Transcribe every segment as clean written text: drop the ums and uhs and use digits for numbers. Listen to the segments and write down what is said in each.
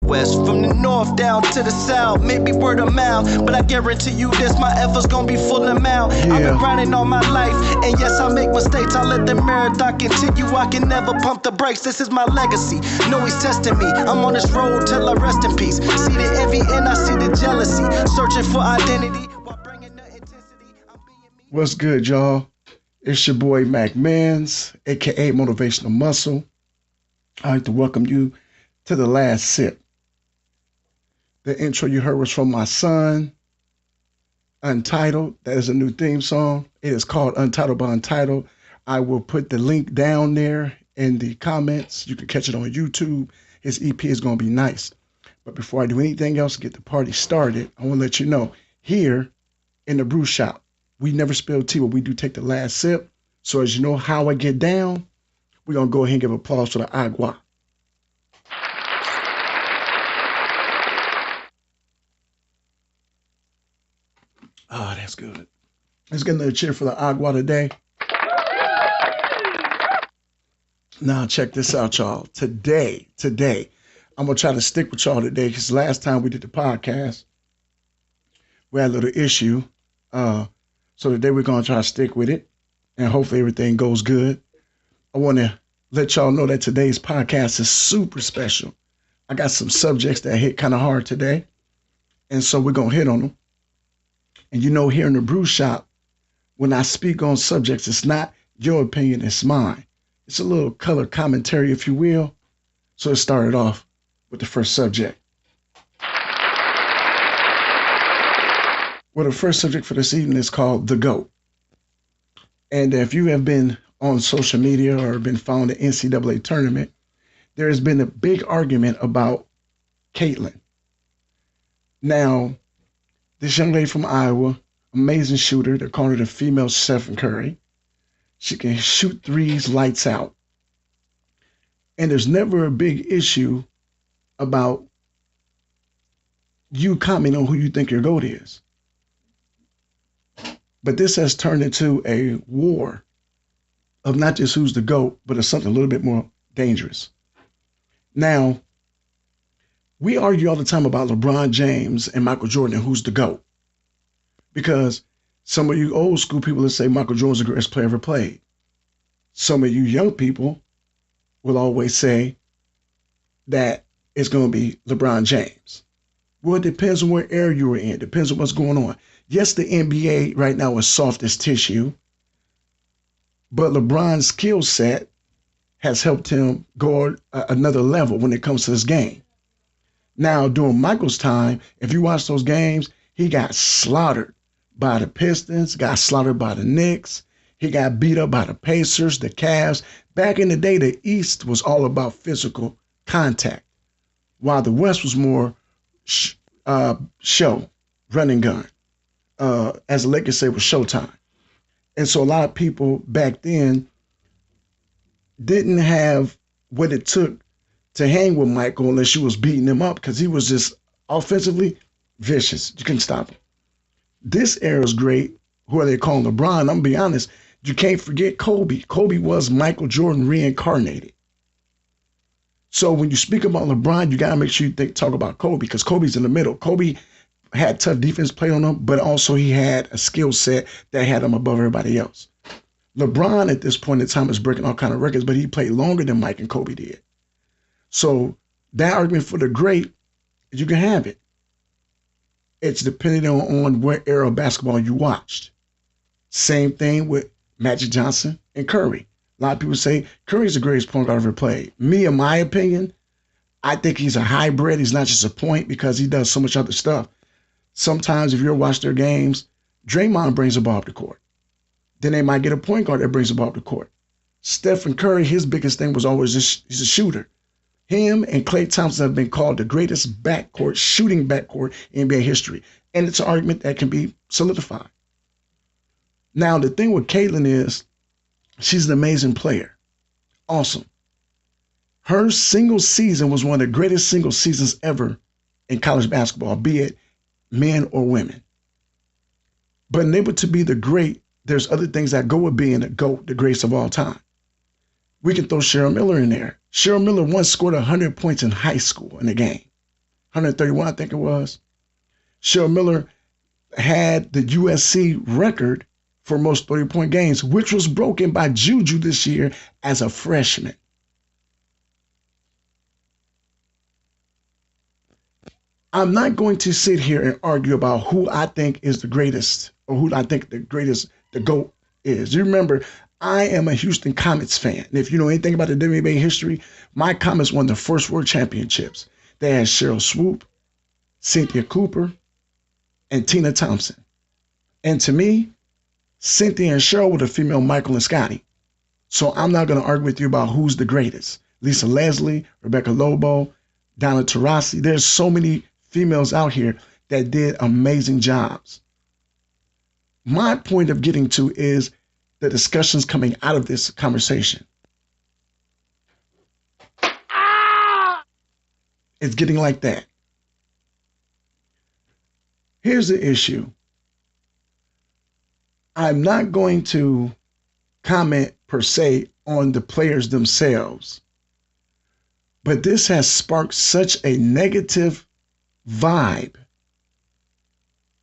West, from the north down to the south, maybe word of mouth, but I guarantee you this, my efforts gonna be full amount. I've been grinding all my life, and yes, I make mistakes. I let the marathon continue, I can never pump the brakes. This is my legacy. No, he's testing me. I'm on this road till I rest in peace. See the envy and I see the jealousy. Searching for identity while bringing the intensity. I'm being me. What's good, y'all? It's your boy Mac Mans, aka Motivational Muscle. I'd like to welcome you to the last sip. The intro you heard was from my son, Untitled. That is a new theme song. It is called Untitled by Untitled. I will put the link down there in the comments. You can catch it on YouTube. His EP is going to be nice. But before I do anything else to get the party started, I want to let you know, here in the brew shop, we never spill tea, but we do take the last sip. So as you know how I get down, we're going to go ahead and give applause for the agua. Oh, that's good. Let's get another cheer for the agua today. Now, check this out, y'all. Today, I'm going to try to stick with y'all today because last time we did the podcast, we had a little issue. So today we're going to try to stick with it and hopefully everything goes good. I want to let y'all know that today's podcast is super special. I got some subjects that hit kind of hard today, and so we're going to hit on them. And you know, here in the brew shop, when I speak on subjects, it's not your opinion, it's mine. It's a little color commentary, if you will. So it started off with the first subject. Well, the first subject for this evening is called The GOAT. And if you have been on social media or been following the NCAA tournament, there has been a big argument about Caitlin. Now, this young lady from Iowa, amazing shooter. They're calling her the female Stephen Curry. She can shoot threes, lights out. And there's never a big issue about you commenting on who you think your GOAT is. But this has turned into a war of not just who's the GOAT, but of something a little bit more dangerous. Now, we argue all the time about LeBron James and Michael Jordan and who's the GOAT. Because some of you old school people will say Michael Jordan's the greatest player ever played. Some of you young people will always say that it's going to be LeBron James. Well, it depends on what era you were in. It depends on what's going on. Yes, the NBA right now is soft as tissue, but LeBron's skill set has helped him go another level when it comes to his game. Now, during Michael's time, if you watch those games, he got slaughtered by the Pistons, got slaughtered by the Knicks. He got beat up by the Pacers, the Cavs. Back in the day, the East was all about physical contact, while the West was more show, run and gun. As the Lakers say, was showtime. And so a lot of people back then didn't have what it took to hang with Michael unless you was beating him up because he was just offensively vicious. You couldn't stop him. This era is great. Who are they calling LeBron? I'm going to be honest. You can't forget Kobe. Kobe was Michael Jordan reincarnated. So when you speak about LeBron, you got to make sure you talk about Kobe because Kobe's in the middle. Kobe had tough defense played on him, but also he had a skill set that had him above everybody else. LeBron at this point in time is breaking all kind of records, but he played longer than Mike and Kobe did. So that argument for the great, you can have it. It's depending on what era of basketball you watched. Same thing with Magic Johnson and Curry. A lot of people say Curry's the greatest point guard ever played. Me, in my opinion, I think he's a hybrid. He's not just a point because he does so much other stuff. Sometimes if you watch their games, Draymond brings the ball up the court. Then they might get a point guard that brings the ball up the court. Stephen Curry, his biggest thing was always he's a shooter. Him and Klay Thompson have been called the greatest shooting backcourt in NBA history. And it's an argument that can be solidified. Now, the thing with Caitlin is she's an amazing player. Awesome. Her single season was one of the greatest single seasons ever in college basketball, be it men or women. But able to be the great, there's other things that go with being a GOAT, the greatest of all time. We can throw Cheryl Miller in there. Cheryl Miller once scored 100 points in high school in a game. 131, I think it was. Cheryl Miller had the USC record for most 30-point games, which was broken by Juju this year as a freshman. I'm not going to sit here and argue about who I think is the greatest or who I think the GOAT is. You remember, I am a Houston Comets fan. And if you know anything about the WNBA history, my Comets won the first World Championships. They had Cheryl Swoop, Cynthia Cooper, and Tina Thompson. And to me, Cynthia and Cheryl were the female Michael and Scotty. So I'm not going to argue with you about who's the greatest. Lisa Leslie, Rebecca Lobo, Donna Taurasi. There's so many females out here that did amazing jobs. My point of getting to is the discussions coming out of this conversation. It's getting like that. Here's the issue. I'm not going to comment per se on the players themselves, but this has sparked such a negative vibe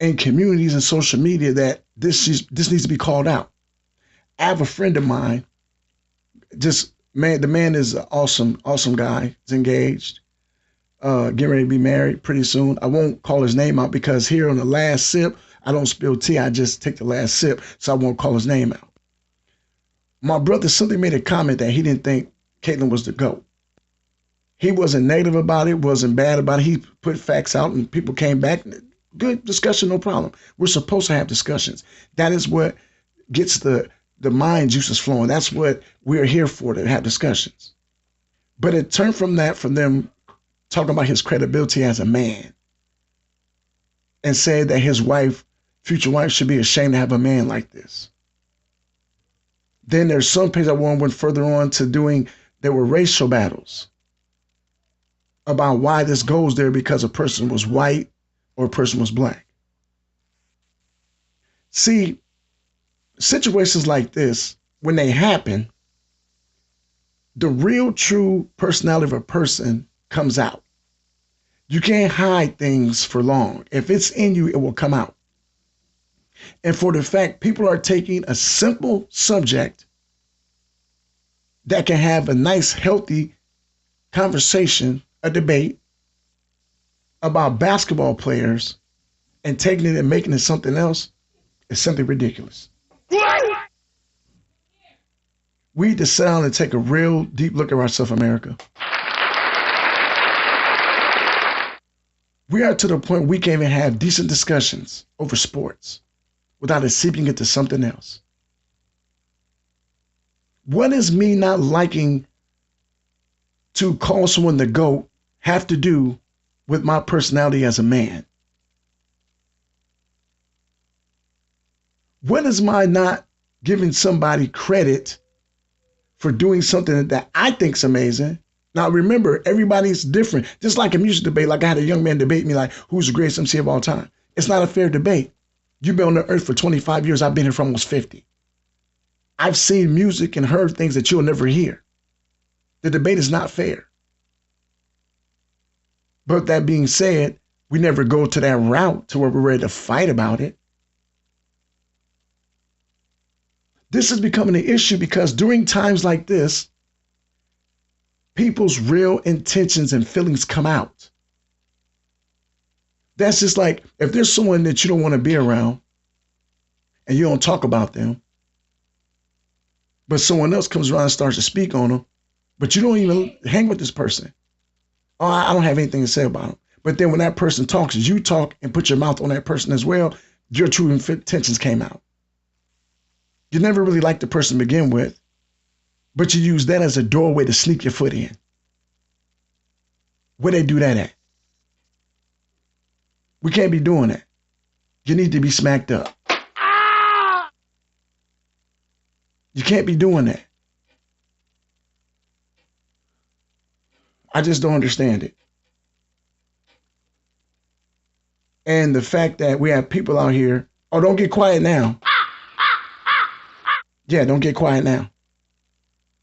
in communities and social media that this needs to be called out. I have a friend of mine, the man is an awesome guy. He's engaged, getting ready to be married pretty soon. I won't call his name out because here on the last sip, I don't spill tea, I just take the last sip, so I won't call his name out. My brother simply made a comment that he didn't think Caitlyn was the GOAT. He wasn't negative about it, wasn't bad about it. He put facts out and people came back. Good discussion, no problem. We're supposed to have discussions. That is what gets the mind juices flowing. That's what we're here for, to have discussions. But it turned from them talking about his credibility as a man and said that his future wife should be ashamed to have a man like this. Then there's some pages that went further on to there were racial battles about why this goes there because a person was white or a person was black. See, situations like this, when they happen, the real true personality of a person comes out. You can't hide things for long. If it's in you, it will come out. And for the fact people are taking a simple subject that can have a nice, healthy conversation, a debate about basketball players and taking it and making it something else is simply ridiculous. We need to sit down and take a real deep look at ourselves, America. We are to the point we can't even have decent discussions over sports without it seeping into something else. What does me not liking to call someone the GOAT have to do with my personality as a man? What is my not giving somebody credit for doing something that I think is amazing? Now, remember, everybody's different. Just like a music debate, like I had a young man debate me like, who's the greatest MC of all time? It's not a fair debate. You've been on the earth for 25 years. I've been here for almost 50. I've seen music and heard things that you'll never hear. The debate is not fair. But that being said, we never go to that route to where we're ready to fight about it. This is becoming an issue because during times like this, people's real intentions and feelings come out. That's just like if there's someone that you don't want to be around and you don't talk about them, but someone else comes around and starts to speak on them, but you don't even hang with this person. Oh, I don't have anything to say about them. But then when that person talks, you talk and put your mouth on that person as well, your true intentions came out. You never really liked the person to begin with, but you use that as a doorway to sneak your foot in. Where they do that at? We can't be doing that. You need to be smacked up. You can't be doing that. I just don't understand it. And the fact that we have people out here, oh, don't get quiet now. Yeah, don't get quiet now.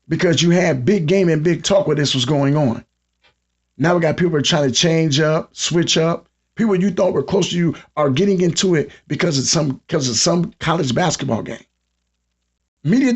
Because you had big game and big talk where this was going on. Now we got people trying to change up, switch up. People you thought were close to you are getting into it because of some college basketball game. Media